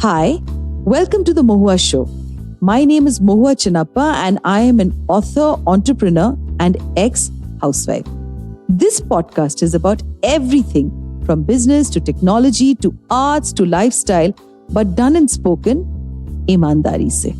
Hi, welcome to the Mohua Show. My name is Mohua Chinappa and I am an author, entrepreneur and ex-housewife. This podcast is about everything from business to technology to arts to lifestyle, but done and spoken ईमानदारी से.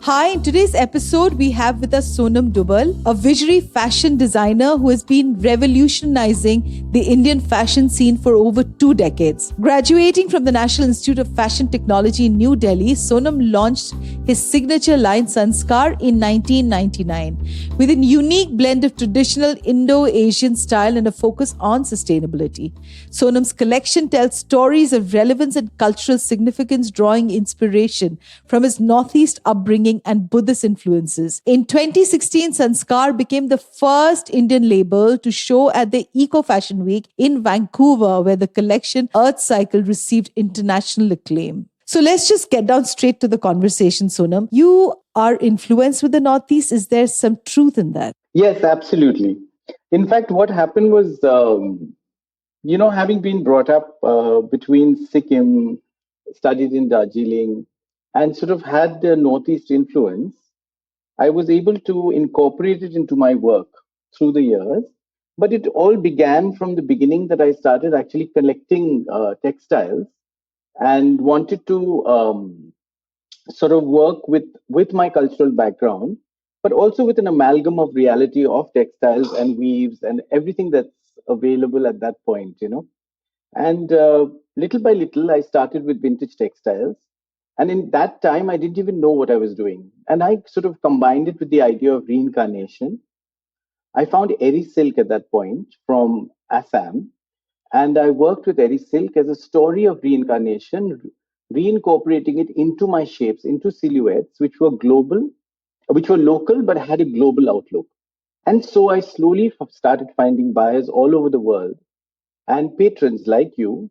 Hi, in today's episode, we have with us Sonam Dubal, a visionary fashion designer who has been revolutionizing the Indian fashion scene for over 2 decades. Graduating from the National Institute of Fashion Technology in New Delhi, Sonam launched his signature line Sanskar in 1999 with a unique blend of traditional Indo-Asian style and a focus on sustainability. Sonam's collection tells stories of relevance and cultural significance, drawing inspiration from his Northeast upbringing and Buddhist influences. In 2016, Sanskar became the first Indian label to show at the Eco Fashion Week in Vancouver, where the collection Earth Cycle received international acclaim. So let's just get down straight to the conversation, Sonam. You are influenced with the Northeast. Is there some truth in that? Yes, absolutely. In fact, what happened was, having been brought up between Sikkim, studied in Darjeeling, and sort of had the Northeast influence, I was able to incorporate it into my work through the years. But it all began from the beginning that I started actually collecting textiles and wanted to sort of work with my cultural background, but also with an amalgam of reality of textiles and weaves and everything that's available at that point. And little by little, I started with vintage textiles. And in that time, I didn't even know what I was doing. And I sort of combined it with the idea of reincarnation. I found Eri silk at that point from Assam. And I worked with Eri silk as a story of reincarnation, reincorporating it into my shapes, into silhouettes, which were global, which were local, but had a global outlook. And so I slowly started finding buyers all over the world and patrons like you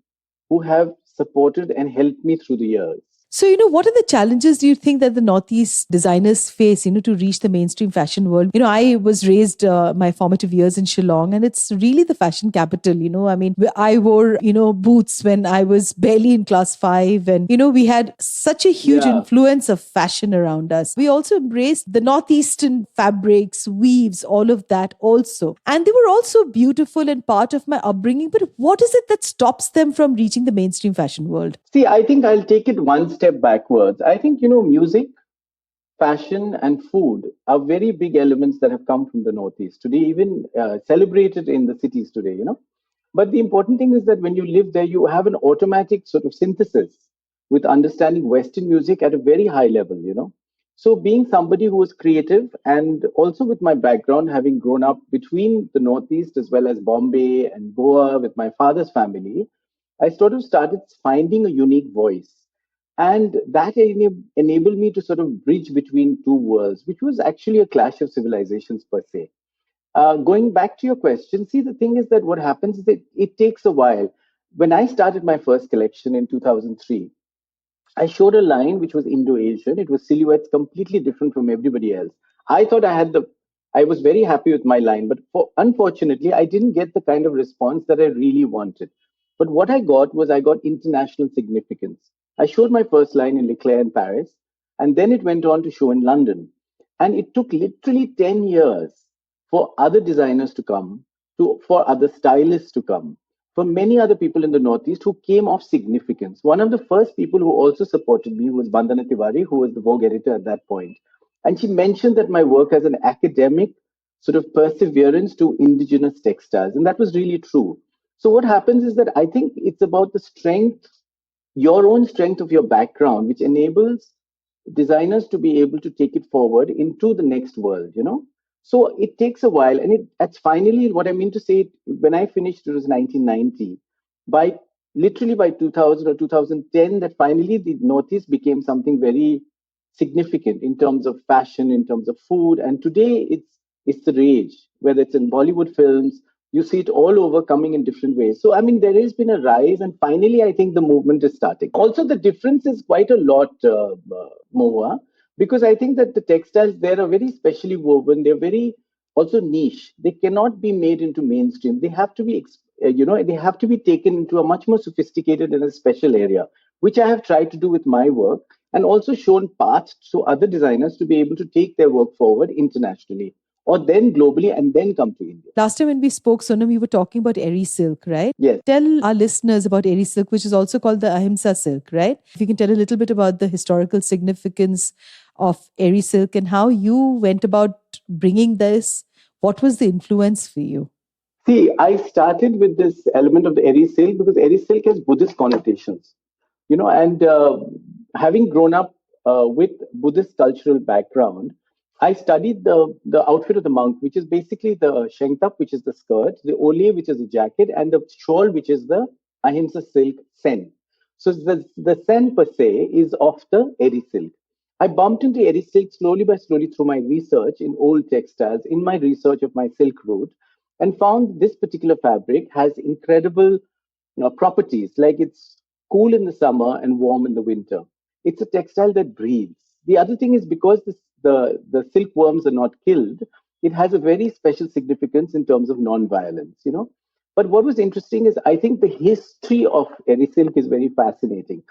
who have supported and helped me through the years. So, what are the challenges do you think that the Northeast designers face, to reach the mainstream fashion world? I was raised my formative years in Shillong, and it's really the fashion capital. I mean, I wore, boots when I was barely in class 5. And, we had such a huge influence of fashion around us. We also embraced the Northeastern fabrics, weaves, all of that also. And they were also beautiful and part of my upbringing. But what is it that stops them from reaching the mainstream fashion world? See, I think I'll take it one step backwards. I think, music, fashion, and food are very big elements that have come from the Northeast today, even celebrated in the cities today. But the important thing is that when you live there, you have an automatic sort of synthesis with understanding Western music at a very high level. So being somebody who was creative and also with my background, having grown up between the Northeast as well as Bombay and Goa with my father's family, I sort of started finding a unique voice. And that enabled me to sort of bridge between two worlds, which was actually a clash of civilizations per se. Going back to your question, see, the thing is that what happens is that it takes a while. When I started my first collection in 2003, I showed a line which was Indo-Asian. It was silhouettes completely different from everybody else. I thought I was very happy with my line, but unfortunately, I didn't get the kind of response that I really wanted. But what I got international significance. I showed my first line in Leclerc in Paris, and then it went on to show in London. And it took literally 10 years for other designers to come, for other stylists to come, for many other people in the Northeast who came of significance. One of the first people who also supported me was Vandana Tiwari, who was the Vogue editor at that point. And she mentioned that my work has an academic sort of perseverance to indigenous textiles. And that was really true. So what happens is that I think it's about the strength, your own strength of your background, which enables designers to be able to take it forward into the next world. So it takes a while. And that's finally what I mean to say. When I finished, it was 1990. Literally by 2000 or 2010, that finally the Northeast became something very significant in terms of fashion, in terms of food. And today it's the rage, whether it's in Bollywood films, you see it all over coming in different ways. So, I mean, there has been a rise, and finally, I think the movement is starting. Also, the difference is quite a lot, Mohua, because I think that the textiles there are very specially woven. They're very also niche. They cannot be made into mainstream. They have to be, they have to be taken into a much more sophisticated and a special area. which I have tried to do with my work, and also shown paths to other designers to be able to take their work forward internationally, or then globally, and then come to India. Last time when we spoke, Sonam, you were talking about Eri silk, right? Yes. Tell our listeners about Eri silk, which is also called the Ahimsa silk, right? If you can tell a little bit about the historical significance of Eri silk and how you went about bringing this. What was the influence for you? See, I started with this element of the Eri silk because Eri silk has Buddhist connotations, and having grown up with Buddhist cultural background, I studied the outfit of the monk, which is basically the shengtap, which is the skirt, the ole, which is the jacket, and the shawl, which is the ahimsa silk sen. So the sen per se is of the Eri silk. I bumped into Eri silk slowly by slowly through my research in old textiles, in my research of my silk route, and found this particular fabric has incredible properties, like it's cool in the summer and warm in the winter. It's a textile that breathes. The other thing is because the silkworms are not killed, it has a very special significance in terms of non-violence. But what was interesting is I think the history of Eri silk is very fascinating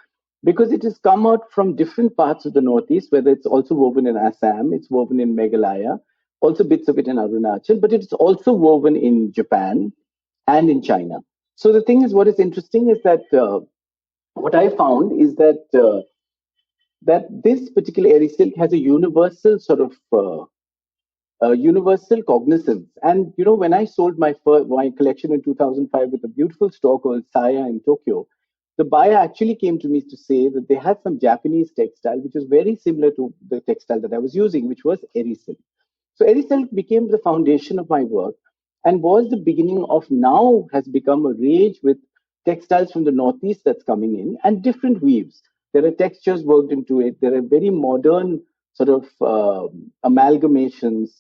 because it has come out from different parts of the Northeast, whether it's also woven in Assam, it's woven in Meghalaya, also bits of it in Arunachal, but it's also woven in Japan and in China. So the thing is, what is interesting is that what I found is that this particular Eri silk has a universal sort of universal cognizance. And when I sold my collection in 2005 with a beautiful store called Saya in Tokyo, the buyer actually came to me to say that they had some Japanese textile which was very similar to the textile that I was using, which was Eri silk. So Eri silk became the foundation of my work and was the beginning of now has become a rage with textiles from the Northeast that's coming in and different weaves. There are textures worked into it. There are very modern sort of amalgamations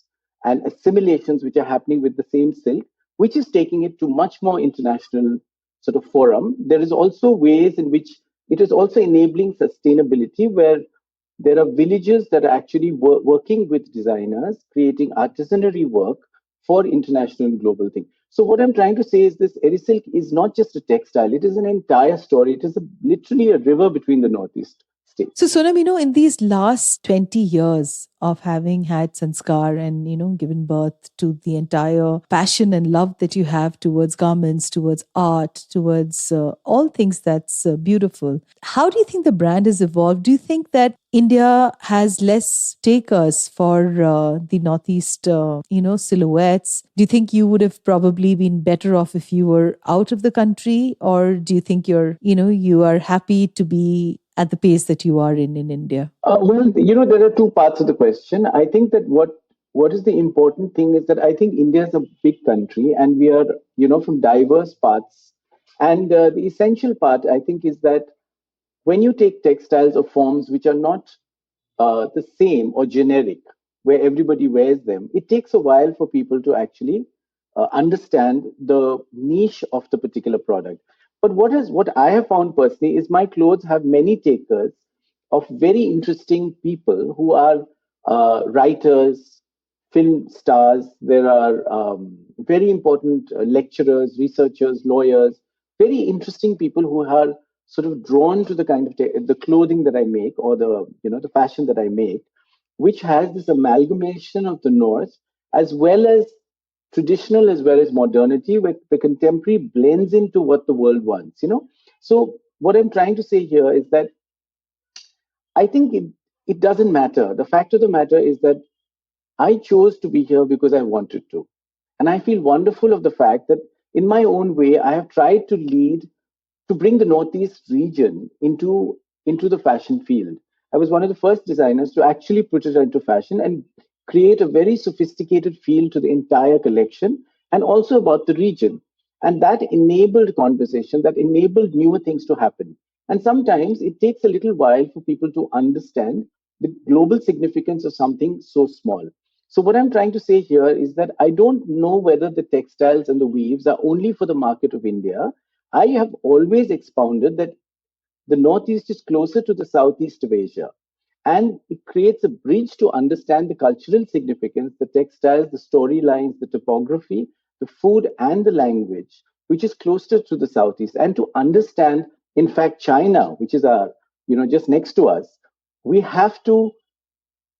and assimilations which are happening with the same silk, which is taking it to much more international sort of forum. There is also ways in which it is also enabling sustainability, where there are villages that are actually working with designers, creating artisanary work for international and global things. So what I'm trying to say is this Eri silk is not just a textile, it is an entire story. It is literally a river between the Northeast states. So, Sonam, in these last 20 years of having had Sanskar and, given birth to the entire passion and love that you have towards garments, towards art, towards all things that's beautiful, how do you think the brand has evolved? Do you think that India has less takers for the Northeast, silhouettes? Do you think you would have probably been better off if you were out of the country? Or do you think you are happy to be at the pace that you are in India? Well, there are two parts of the question. I think that what is the important thing is that I think India is a big country and we are, from diverse parts. And the essential part, I think, is that when you take textiles or forms which are not the same or generic, where everybody wears them, it takes a while for people to actually understand the niche of the particular product. But what I have found personally is my clothes have many takers of very interesting people who are writers, film stars. There are very important lecturers, researchers, lawyers, very interesting people who are sort of drawn to the kind of the clothing that I make or the fashion that I make, which has this amalgamation of the North as well as traditional as well as modernity, where the contemporary blends into what the world wants. So what I'm trying to say here is that I think it doesn't matter. The fact of the matter is that I chose to be here because I wanted to. And I feel wonderful of the fact that in my own way, I have tried to lead to bring the Northeast region into the fashion field. I was one of the first designers to actually put it into fashion and create a very sophisticated feel to the entire collection and also about the region. And that enabled conversation, that enabled newer things to happen. And sometimes it takes a little while for people to understand the global significance of something so small. So, what I'm trying to say here is that I don't know whether the textiles and the weaves are only for the market of India. I have always expounded that the Northeast is closer to the Southeast of Asia. And it creates a bridge to understand the cultural significance, the textiles, the storylines, the topography, the food, and the language, which is closer to the Southeast, and to understand In fact, China, which is our, just next to us, we have to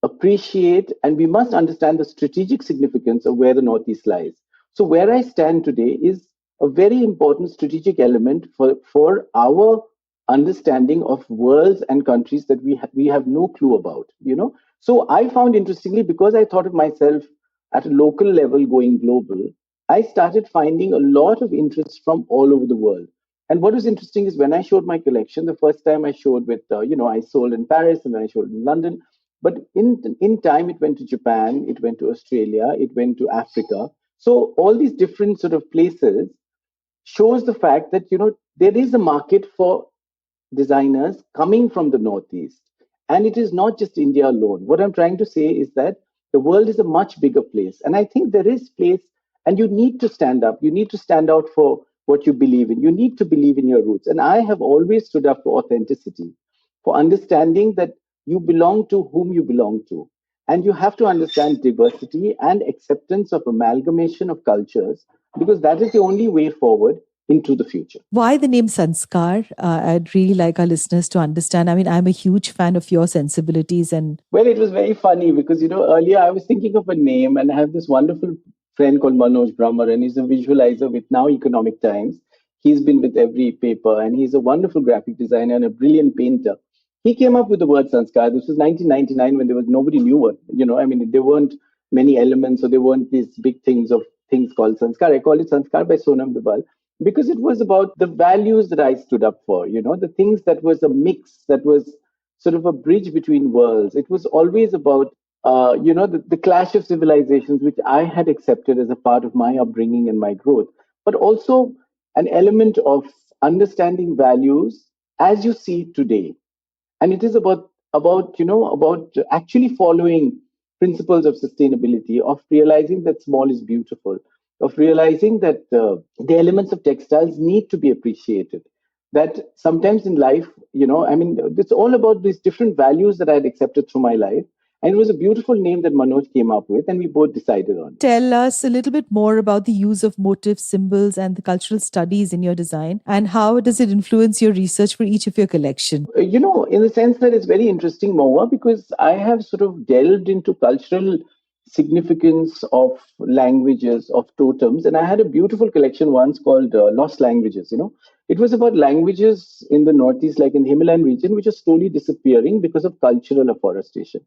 appreciate and we must understand the strategic significance of where the Northeast lies. So, where I stand today is a very important strategic element for our understanding of worlds and countries that we have no clue about, So, I found interestingly, because I thought of myself at a local level going global, I started finding a lot of interest from all over the world. And what was interesting is when I showed my collection, the first time I showed with, I sold in Paris and then I showed in London. But in time, it went to Japan, it went to Australia, it went to Africa. So all these different sort of places shows the fact that there is a market for designers coming from the Northeast. And it is not just India alone. What I'm trying to say is that the world is a much bigger place. And I think there is place, and you need to stand up. You need to stand out for what you believe in. You need to believe in your roots. And I have always stood up for authenticity, for understanding that you belong to whom you belong to. And you have to understand diversity and acceptance of amalgamation of cultures, because that is the only way forward into the future. Why the name Sanskar? I'd really like our listeners to understand. I mean, I'm a huge fan of your sensibilities and. Well, it was very funny because, earlier I was thinking of a name, and I have this wonderful friend called Manoj Brahmer, and he's a visualizer with Now Economic Times. He's been with every paper, and he's a wonderful graphic designer and a brilliant painter. He came up with the word Sanskar. This was 1999 when there was nobody knew what, I mean, there weren't many elements, or there weren't these big things called Sanskar. I call it Sanskar by Sonam Dubal because it was about the values that I stood up for, the things that was a mix, that was sort of a bridge between worlds. It was always about, the clash of civilizations, which I had accepted as a part of my upbringing and my growth, but also an element of understanding values as you see it today. And it is about actually following principles of sustainability, of realizing that small is beautiful, of realizing that the elements of textiles need to be appreciated, that sometimes in life, it's all about these different values that I had accepted through my life. And it was a beautiful name that Manoj came up with, and we both decided on. Tell us a little bit more about the use of motifs, symbols, and the cultural studies in your design, and how does it influence your research for each of your collection? In the sense that it's very interesting, Mohua, because I have sort of delved into cultural significance of languages, of totems, and I had a beautiful collection once called Lost Languages. It was about languages in the Northeast, like in the Himalayan region, which are slowly disappearing because of cultural afforestation.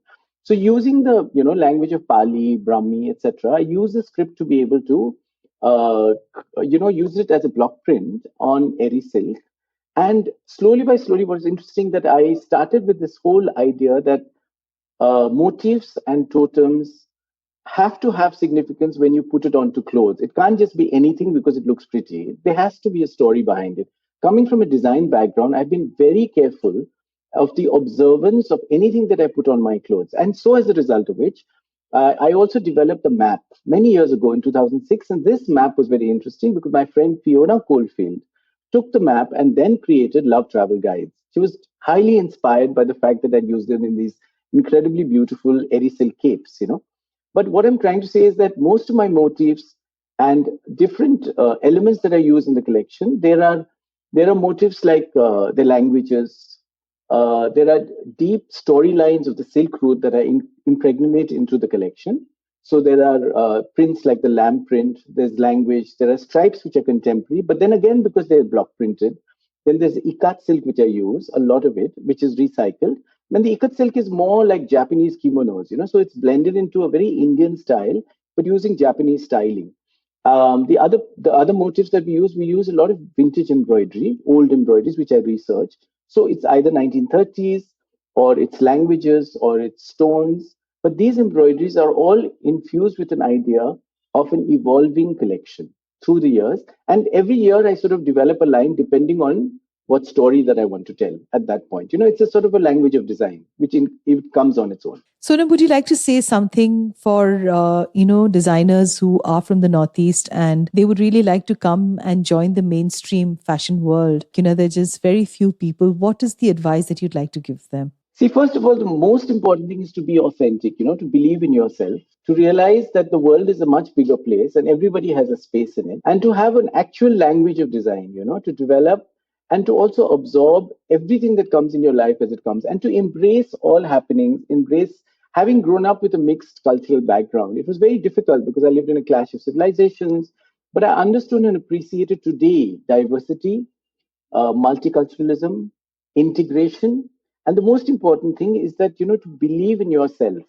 So using the language of Pali, Brahmi, etc., I use the script to be able to use it as a block print on eri silk. And slowly by slowly, what's interesting that I started with this whole idea that motifs and totems have to have significance when you put it onto clothes. It can't just be anything because it looks pretty. There has to be a story behind it. Coming from a design background, I've been very careful of the observance of anything that I put on my clothes. And so, as a result of which, I also developed a map many years ago in 2006. And this map was very interesting because my friend Fiona Coldfield took the map and then created Love Travel Guides. She was highly inspired by the fact that I'd used them in these incredibly beautiful eri silk capes. But what I'm trying to say is that most of my motifs and different elements that I use in the collection, there are motifs like the languages. There are deep storylines of the Silk Route that I impregnate into the collection. So there are prints like the lamp print, there's language, there are stripes which are contemporary, but then again, because they're block printed, then there's ikat silk which I use, a lot of it, which is recycled. And the ikat silk is more like Japanese kimonos, so it's blended into a very Indian style, but using Japanese styling. The other motifs that we use a lot of vintage embroidery, old embroideries, which I research. So it's either 1930s or it's languages or it's stones. But these embroideries are all infused with an idea of an evolving collection through the years. And every year I sort of develop a line depending on what story that I want to tell at that point. It's a sort of a language of design, which it comes on its own. Sonam, would you like to say something for, designers who are from the Northeast and they would really like to come and join the mainstream fashion world? There's just very few people. What is the advice that you'd like to give them? See, first of all, the most important thing is to be authentic, to believe in yourself, to realize that the world is a much bigger place and everybody has a space in it, and to have an actual language of design, to develop and to also absorb everything that comes in your life as it comes, and to embrace all happenings, embrace having grown up with a mixed cultural background. It was very difficult because I lived in a clash of civilizations, but I understood and appreciated today diversity, multiculturalism, integration. And the most important thing is that, to believe in yourself.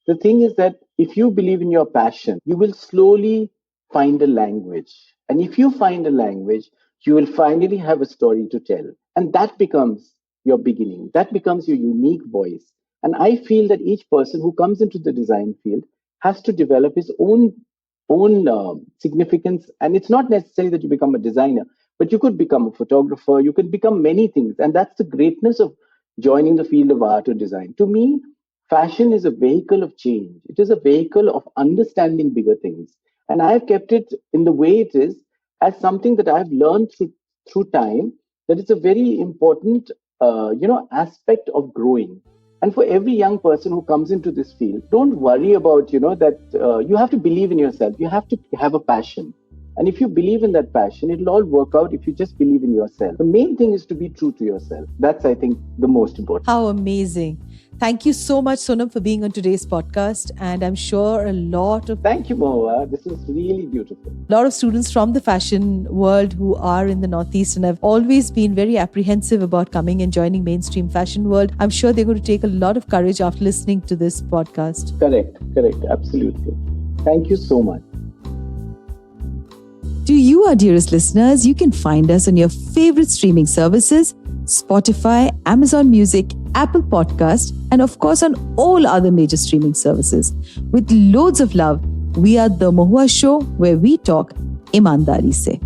The thing is that if you believe in your passion, you will slowly find a language. And if you find a language, you will finally have a story to tell. And that becomes your beginning. That becomes your unique voice. And I feel that each person who comes into the design field has to develop his own significance. And it's not necessary that you become a designer, but you could become a photographer, you could become many things. And that's the greatness of joining the field of art or design. To me, fashion is a vehicle of change. It is a vehicle of understanding bigger things. And I've kept it in the way it is as something that I've learned through time, that it's a very important aspect of growing. And for every young person who comes into this field, don't worry about, that you have to believe in yourself. You have to have a passion. And if you believe in that passion, it'll all work out if you just believe in yourself. The main thing is to be true to yourself. That's, I think, the most important. How amazing. Thank you so much, Sonam, for being on today's podcast. And I'm sure Thank you, Mohua. This is really beautiful. A lot of students from the fashion world who are in the Northeast and have always been very apprehensive about coming and joining mainstream fashion world. I'm sure they're going to take a lot of courage after listening to this podcast. Correct. Absolutely. Thank you so much. To you, our dearest listeners, you can find us on your favorite streaming services, Spotify, Amazon Music, Apple Podcast, and of course on all other major streaming services. With loads of love, we are The Mohua Show, where we talk imandari se.